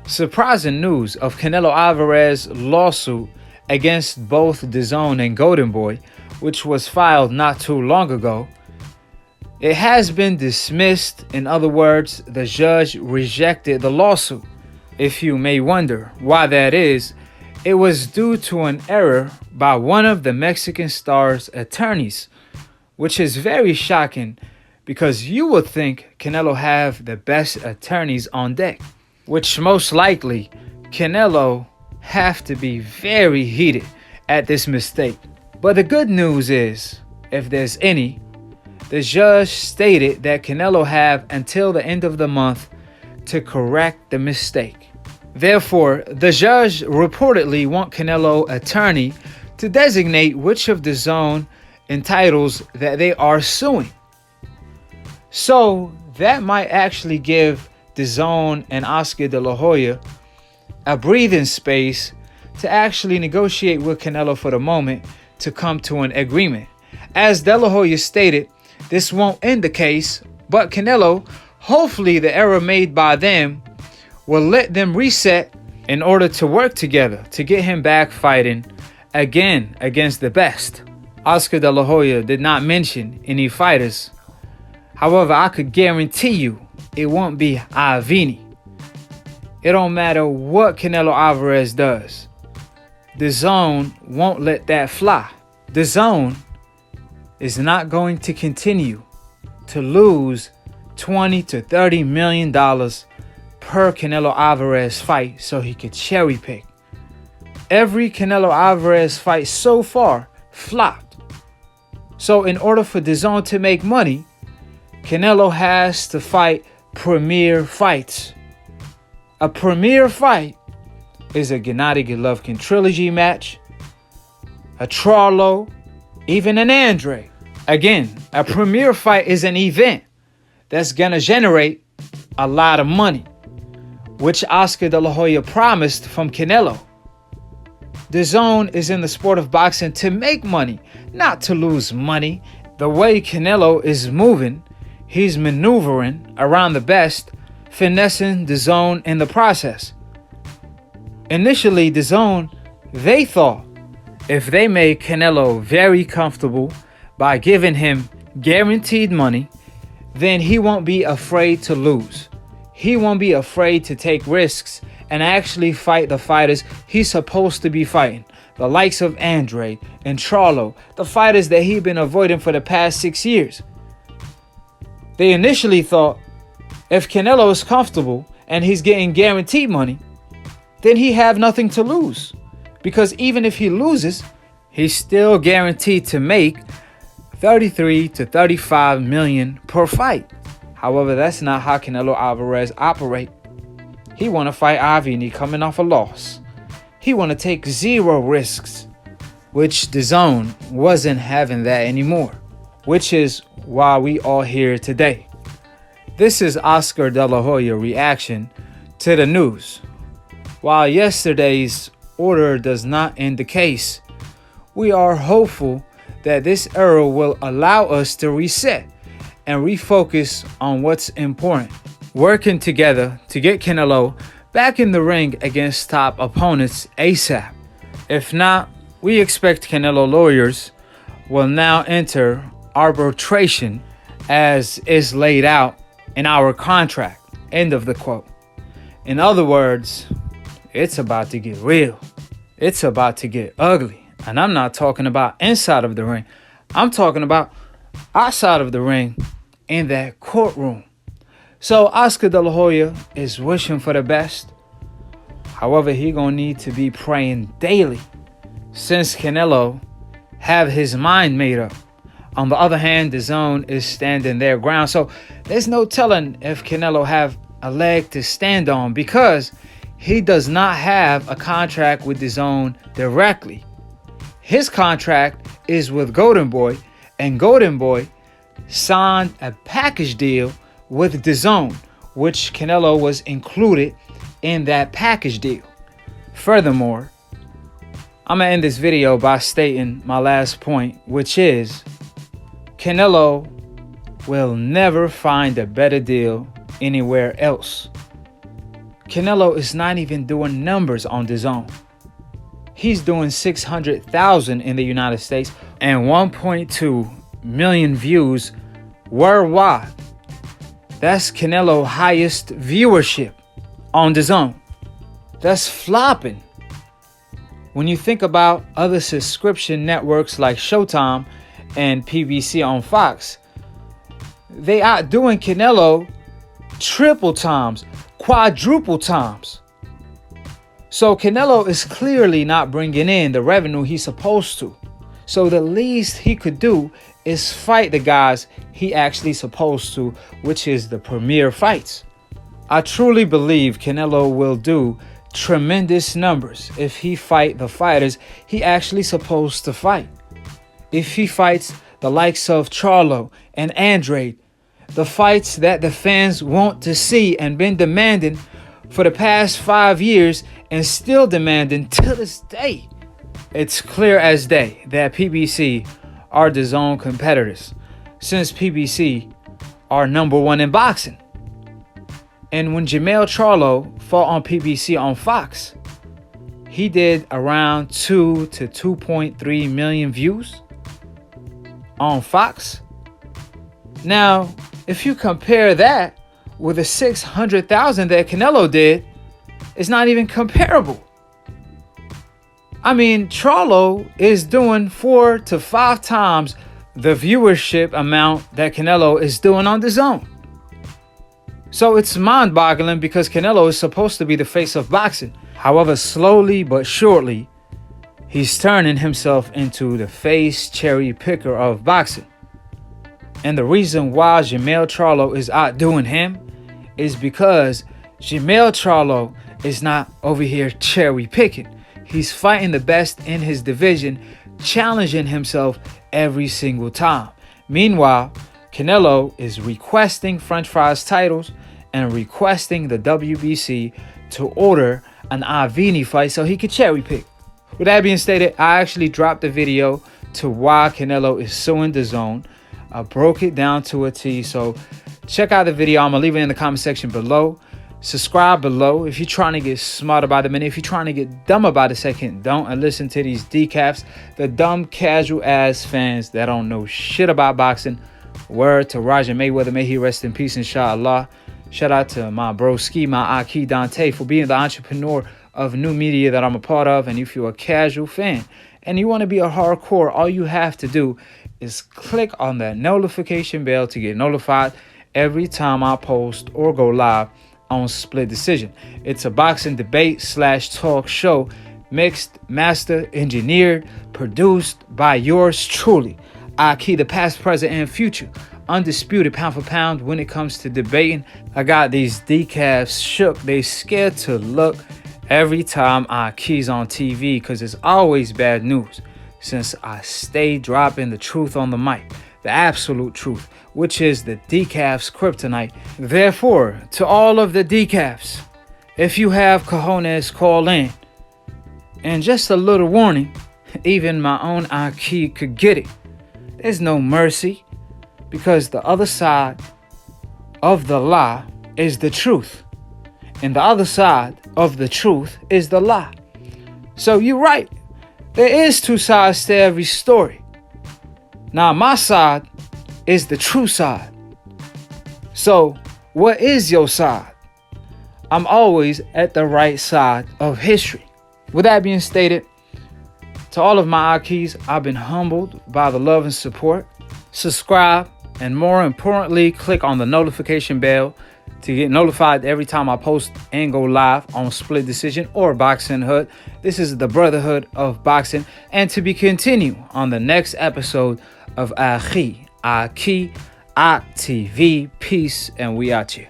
Surprising news of Canelo Alvarez lawsuit against both DAZN and Golden Boy, which was filed not too long ago. It has been dismissed. In other words, the judge rejected the lawsuit. If you may wonder why that is, it was due to an error by one of the Mexican star's attorneys, which is very shocking because you would think Canelo have the best attorneys on deck, which most likely Canelo have to be very heated at this mistake. But the good news is, if there's any, the judge stated that Canelo have until the end of the month to correct the mistake. Therefore, the judge reportedly want Canelo attorney to designate which of DAZN entitles that they are suing. So that might actually give DAZN and Oscar De La Hoya a breathing space to actually negotiate with Canelo for the moment to come to an agreement. As De La Hoya stated, this won't end the case, but Canelo, hopefully the error made by them will let them reset in order to work together to get him back fighting again against the best. Oscar De La Hoya did not mention any fighters. However, I could guarantee you it won't be Avini. It don't matter what Canelo Alvarez does. DAZN won't let that fly. DAZN is not going to continue to lose $20 to $30 million per Canelo Alvarez fight so he could cherry pick. Every Canelo Alvarez fight so far flopped. So in order for DAZN to make money, Canelo has to fight premier fights. A premier fight is a Gennady Golovkin trilogy match, a Charlo, even an Andrade. Again, a premier fight is an event that's gonna generate a lot of money, which Oscar De La Hoya promised from Canelo. DAZN is in the sport of boxing to make money, not to lose money. The way Canelo is moving, he's maneuvering around the best, finessing DAZN in the process. Initially, DAZN, they thought if they made Canelo very comfortable by giving him guaranteed money, then he won't be afraid to lose. He won't be afraid to take risks and actually fight the fighters he's supposed to be fighting. The likes of Andrade and Charlo, the fighters that he's been avoiding for the past 6 years. They initially thought if Canelo is comfortable and he's getting guaranteed money, then he have nothing to lose. Because even if he loses, he's still guaranteed to make 33 to 35 million per fight. However, that's not how Canelo Alvarez operate. He want to fight Avini coming off a loss. He want to take zero risks, which DAZN wasn't having that anymore, which is why we are here today. This is Oscar De La Hoya reaction to the news. While yesterday's order does not end the case, we are hopeful that this error will allow us to reset and refocus on what's important. Working together to get Canelo back in the ring against top opponents ASAP. If not, we expect Canelo lawyers will now enter arbitration as is laid out in our contract. End of the quote. In other words, it's about to get real. It's about to get ugly. And I'm not talking about inside of the ring. I'm talking about outside of the ring in that courtroom. So Oscar De La Hoya is wishing for the best. However, he gonna need to be praying daily since Canelo have his mind made up. On the other hand, DAZN is standing their ground. So there's no telling if Canelo have a leg to stand on because he does not have a contract with DAZN directly. His contract is with Golden Boy, and Golden Boy signed a package deal with DAZN, which Canelo was included in that package deal. Furthermore, I'm gonna end this video by stating my last point, which is Canelo will never find a better deal anywhere else. Canelo is not even doing numbers on DAZN. He's doing 600,000 in the United States and 1.2 million views worldwide. That's Canelo's highest viewership on DAZN. That's flopping. When you think about other subscription networks like Showtime and PBC on Fox, they outdoing Canelo triple times, quadruple times. So Canelo is clearly not bringing in the revenue he's supposed to. So the least he could do is fight the guys he actually supposed to, which is the premier fights. I truly believe Canelo will do tremendous numbers if he fight the fighters he actually supposed to fight. If he fights the likes of Charlo and Andrade, the fights that the fans want to see and been demanding for the past 5 years and still demanding till this day. It's clear as day that PBC are DAZN competitors, since PBC are #1 in boxing. And when Charlo fought on PBC on Fox, he did around 2 to 2.3 million views on Fox. Now, if you compare that with the 600,000 that Canelo did, it's not even comparable. I mean, Charlo is doing 4 to 5 times the viewership amount that Canelo is doing on DAZN. So it's mind-boggling because Canelo is supposed to be the face of boxing. However, slowly but surely, he's turning himself into the face cherry picker of boxing. And the reason why Charlo is outdoing him is because Charlo is not over here cherry picking. He's fighting the best in his division, challenging himself every single time. Meanwhile, Canelo is requesting French fries titles and requesting the WBC to order an Avini fight so he could cherry pick. With that being stated, I actually dropped a video to why Canelo is suing DAZN. I broke it down to a T, so check out the video. I'm gonna leave it in the comment section below. Subscribe below if you're trying to get smart about a minute. If you're trying to get dumb about a second, don't, and listen to these decaps. The dumb casual ass fans that don't know shit about boxing. Word to Roger Mayweather, may he rest in peace, inshallah. Shout out to my broski, my Akhi Dante, for being the entrepreneur of new media that I'm a part of. And if you're a casual fan and you want to be a hardcore, all you have to do is click on that notification bell to get notified every time I post or go live on Split Decision. It's a boxing debate / talk show, mixed, master, engineered, produced by yours truly, Akhi, the past, present, and future, undisputed pound for pound when it comes to debating. I got these decafs shook. They scared to look every time Akhi's on TV because it's always bad news, since I stay dropping the truth on the mic. The absolute truth, which is the decaf's kryptonite. Therefore, to all of the decafs, if you have cojones, call in. And just a little warning, even my own Akhi could get it. There's no mercy, because the other side of the lie is the truth, and the other side of the truth is the lie. So you're right, there is two sides to every story. Now my side is the true side. So what is your side? I'm always at the right side of history. With that being stated, to all of my Akhis, I've been humbled by the love and support. Subscribe, and more importantly, click on the notification bell to get notified every time I post and go live on Split Decision or Boxing Hood. This is the Brotherhood of Boxing, and to be continued on the next episode of Akhi TV. Peace, and we out here.